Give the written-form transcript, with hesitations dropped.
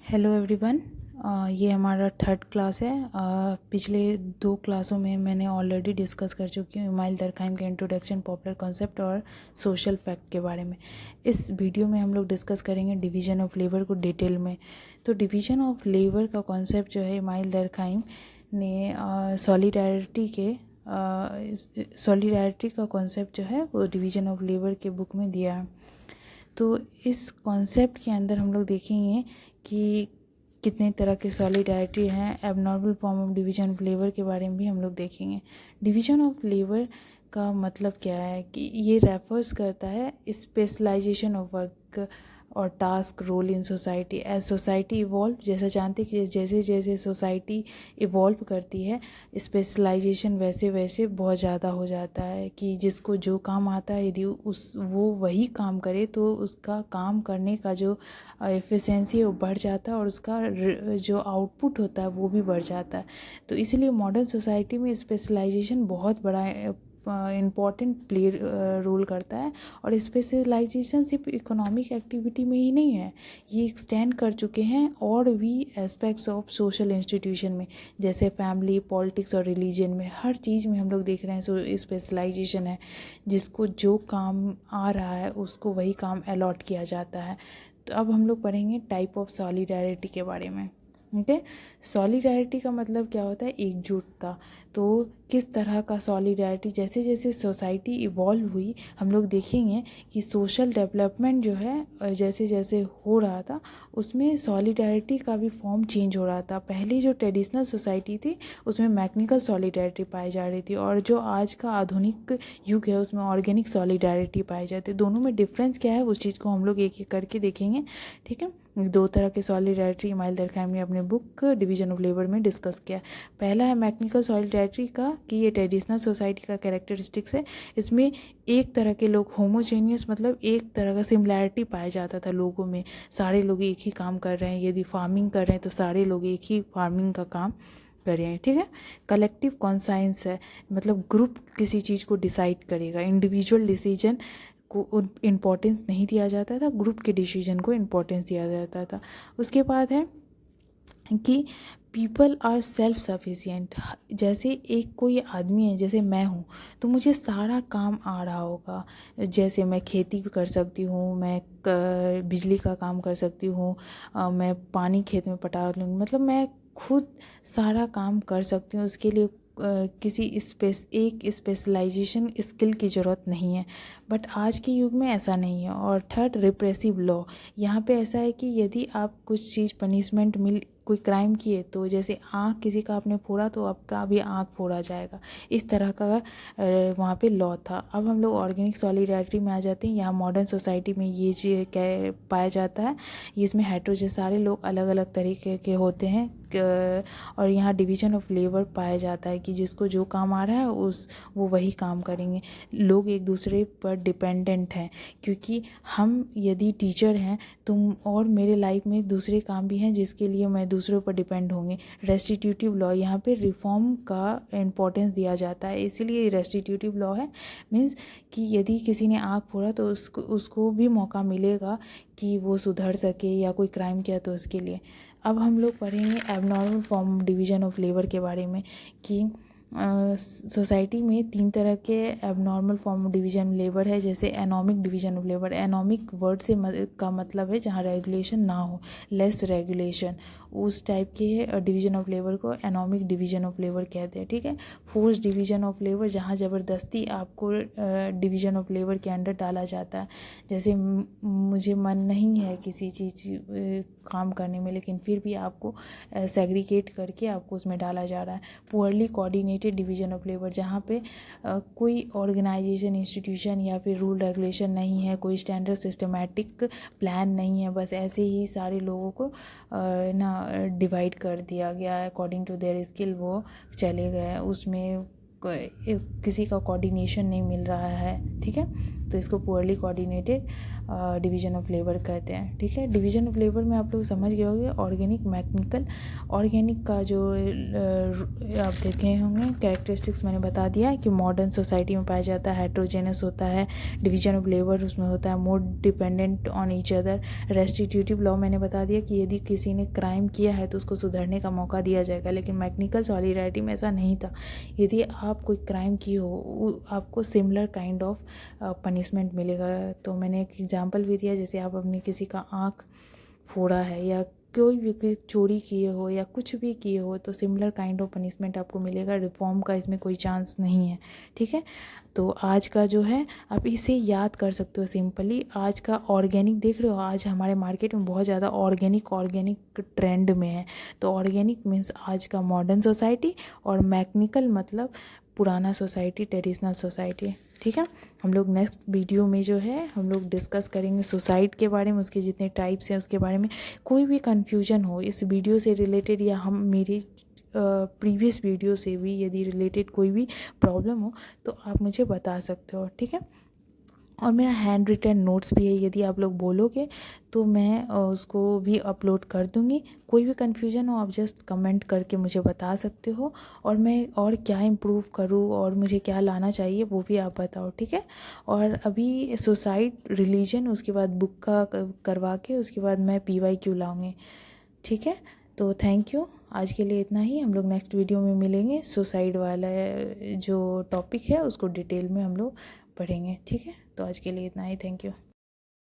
Hello everyone. ये हमारा third class है। पिछले 2 क्लासों में मैंने ऑलरेडी डिस्कस कर चुकी हूँ इमाइल दरखाइम के इंट्रोडक्शन, पॉपुलर कॉन्सेप्ट और सोशल फैक्ट के बारे में। इस वीडियो में हम लोग डिस्कस करेंगे डिवीज़न ऑफ लेबर को डिटेल में। तो डिवीज़न ऑफ लेबर का कॉन्सेप्ट जो है इमाइल दरखाइम ने सॉलिडारिटी का कॉन्सेप्ट जो है वो डिवीज़न ऑफ लेबर के बुक में दिया है। तो इस कॉन्सेप्ट के अंदर हम लोग देखेंगे कि कितने तरह के सॉलिडारिटी हैं। Abnormal form of division of labour के बारे में भी हम लोग देखेंगे। डिवीज़न ऑफ लेबर का मतलब क्या है कि ये रेफर्स करता है स्पेशलाइजेशन ऑफ वर्क और task role in society as society evolve. जैसा जानते हैं कि जैसे जैसे सोसाइटी इवॉल्व करती है स्पेशलाइजेशन वैसे वैसे बहुत ज़्यादा हो जाता है कि जिसको जो काम आता है यदि वो वही काम करे तो उसका काम करने का जो एफिशिएंसी है वो बढ़ जाता है और उसका जो आउटपुट होता है वो भी बढ़ जाता है। तो इसलिए मॉडर्न सोसाइटी में स्पेशलाइजेशन बहुत बड़ा इम्पॉर्टेंट प्ले रोल करता है। और स्पेशलाइजेशन सिर्फ इकोनॉमिक एक्टिविटी में ही नहीं है, ये एक्सटेंड कर चुके हैं और भी एस्पेक्ट्स ऑफ सोशल इंस्टीट्यूशन में, जैसे फैमिली, पॉलिटिक्स और रिलीजन में। हर चीज़ में हम लोग देख रहे हैं स्पेशलाइजेशन है। जिसको जो काम आ रहा है उसको वही काम अलॉट किया जाता है। तो अब हम लोग पढ़ेंगे टाइप ऑफ सॉलिडारिटी के बारे में। ओके, सॉलिडारिटी का मतलब क्या होता है? एकजुटता। तो किस तरह का सॉलिडारिटी, जैसे जैसे सोसाइटी इवॉल्व हुई हम लोग देखेंगे कि सोशल डेवलपमेंट जो है जैसे जैसे हो रहा था उसमें सॉलिडारिटी का भी फॉर्म चेंज हो रहा था। पहले जो ट्रेडिशनल सोसाइटी थी उसमें मैकेनिकल सॉलिडारिटी पाई जा रही थी और जो आज का आधुनिक युग है उसमें ऑर्गेनिक सॉलिडारिटी पाई जाती है। दोनों में डिफरेंस क्या है उस चीज़ को हम लोग एक एक करके देखेंगे। ठीक है, 2 तरह के सॉलिडारिटी इमाइल दरखाइम ने अपने बुक डिवीज़न ऑफ लेबर में डिस्कस किया। पहला है मैकेनिकल सॉलिडारिटी का कि ये ट्रेडिशनल सोसाइटी का कैरेक्टरिस्टिक्स है। इसमें एक तरह के लोग होमोजेनियस, मतलब एक तरह का सिमिलैरिटी पाया जाता था लोगों में। सारे लोग एक ही काम कर रहे हैं, यदि फार्मिंग कर रहे हैं तो सारे लोग एक ही फार्मिंग का काम कर रहे हैं। ठीक है, कलेक्टिव कॉन्साइंस है, मतलब ग्रुप किसी चीज़ को डिसाइड करेगा, इंडिविजुअल डिसीजन को इम्पोर्टेंस नहीं दिया जाता था, ग्रुप के डिसीजन को इम्पोर्टेंस दिया जाता था। उसके बाद है कि पीपल आर सेल्फ सफिशिएंट। जैसे एक कोई आदमी है, जैसे मैं हूँ, तो मुझे सारा काम आ रहा होगा। जैसे मैं खेती भी कर सकती हूँ, मैं बिजली का काम कर सकती हूँ, मैं पानी खेत में पटा लूँगी, मतलब मैं खुद सारा काम कर सकती हूँ। उसके लिए किसी एक स्पेशलाइजेशन स्किल की ज़रूरत नहीं है। बट आज के युग में ऐसा नहीं है। और थर्ड, रिप्रेसिव लॉ। यहाँ पे ऐसा है कि यदि आप कुछ चीज़ पनिशमेंट कोई क्राइम किए तो जैसे आँख किसी का आपने फोड़ा तो आपका भी आँख फोड़ा जाएगा, इस तरह का वहाँ पे लॉ था। अब हम लोग ऑर्गेनिक सॉलिडारिटी में आ जाते हैं। यहाँ मॉडर्न सोसाइटी में ये चीज़ पाया जाता है। इसमें हेटेरोजेनियस, सारे लोग अलग अलग तरीके के होते हैं। और यहाँ डिवीज़न ऑफ लेबर पाया जाता है कि जिसको जो काम आ रहा है वो वही काम करेंगे। लोग एक दूसरे पर डिपेंडेंट हैं, क्योंकि हम यदि टीचर हैं तुम और मेरे लाइफ में दूसरे काम भी हैं जिसके लिए मैं दूसरों पर डिपेंड होंगे। रेस्टिट्यूटिव लॉ, यहाँ पे रिफॉर्म का इम्पोर्टेंस दिया जाता है, इसीलिए रेस्टिट्यूटिव लॉ है। मीन्स कि यदि किसी ने आँख फोड़ा तो उसको भी मौका मिलेगा कि वो सुधर सके, या कोई क्राइम किया तो उसके लिए। अब हम लोग पढ़ेंगे abnormal form division of labour के बारे में कि सोसाइटी में 3 तरह के abnormal form of division labour है। जैसे एनॉमिक डिवीज़न ऑफ लेबर। एनॉमिक वर्ड से का मतलब है जहाँ रेगुलेशन ना हो, लेस रेगुलेशन, उस टाइप के डिवीज़न ऑफ लेबर को एनॉमिक डिवीज़न ऑफ लेबर कहते हैं। ठीक है, फोर्स डिवीज़न ऑफ लेबर, जहाँ ज़बरदस्ती आपको डिवीज़न ऑफ लेबर के अंडर डाला जाता है। जैसे मुझे मन नहीं है किसी चीज़ काम करने में, लेकिन फिर भी आपको सेग्रीगेट करके आपको उसमें डाला जा रहा है। Poorly coordinated division of labour, जहाँ पे कोई ऑर्गेनाइजेशन, इंस्टीट्यूशन या फिर रूल रेगुलेशन नहीं है, कोई स्टैंडर्ड सिस्टमैटिक प्लान नहीं है, बस ऐसे ही सारे लोगों को ना डिवाइड कर दिया गया है अकॉर्डिंग टू देयर स्किल, वो चले गए, उसमें किसी का कोऑर्डिनेशन नहीं मिल रहा है। ठीक है, तो इसको poorly coordinated division of labour कहते हैं। ठीक है, डिवीजन ऑफ लेबर में आप लोग समझ गए होंगे ऑर्गेनिक, मैकेनिकल। ऑर्गेनिक का जो आप देखे होंगे कैरेक्टरिस्टिक्स मैंने बता दिया है कि मॉडर्न सोसाइटी में पाया जाता है, हेट्रोजेनस होता है। डिवीजन ऑफ लेबर उसमें होता है more dependent on each other. Restitutive law मैंने बता दिया कि यदि किसी ने क्राइम किया है तो उसको सुधरने का मौका दिया जाएगा, लेकिन मैकेनिकल सॉलिडारिटी में ऐसा नहीं था। यदि आप कोई क्राइम किए हो आपको सिमिलर काइंड ऑफ पनिशमेंट मिलेगा। तो मैंने एक एग्जांपल भी दिया, जैसे आप अपने किसी का आँख फोड़ा है या कोई भी चोरी किए हो या कुछ भी किए हो तो सिमिलर काइंड ऑफ पनिशमेंट आपको मिलेगा। रिफॉर्म का इसमें कोई चांस नहीं है। ठीक है, तो आज का जो है आप इसे याद कर सकते हो सिंपली। आज का ऑर्गेनिक देख रहे हो, आज हमारे मार्केट में बहुत ज़्यादा ऑर्गेनिक ट्रेंड में है। तो ऑर्गेनिक मीन्स आज का मॉडर्न सोसाइटी और मैकेनिकल मतलब पुराना सोसाइटी, ट्रेडिशनल सोसाइटी। ठीक है, हम लोग नेक्स्ट वीडियो में जो है हम लोग डिस्कस करेंगे सुसाइड के बारे में, उसके जितने टाइप्स हैं उसके बारे में। कोई भी कन्फ्यूजन हो इस वीडियो से रिलेटेड या हम मेरी प्रीवियस वीडियो से भी यदि रिलेटेड कोई भी प्रॉब्लम हो तो आप मुझे बता सकते हो। ठीक है, और मेरा हैंड रिटन नोट्स भी है, यदि आप लोग बोलोगे तो मैं उसको भी अपलोड कर दूँगी। कोई भी कन्फ्यूजन हो आप जस्ट कमेंट करके मुझे बता सकते हो, और मैं और क्या इम्प्रूव करूँ और मुझे क्या लाना चाहिए वो भी आप बताओ। ठीक है, और अभी सुसाइड, रिलीजन, उसके बाद बुक का करवा के उसके बाद मैं PYQ लाऊंगी। ठीक है, तो थैंक यू, आज के लिए इतना ही। हम लोग नेक्स्ट वीडियो में मिलेंगे, सुसाइड वाला जो टॉपिक है उसको डिटेल में हम लोग पढ़ेंगे। ठीक है, तो आज के लिए इतना ही, थैंक यू।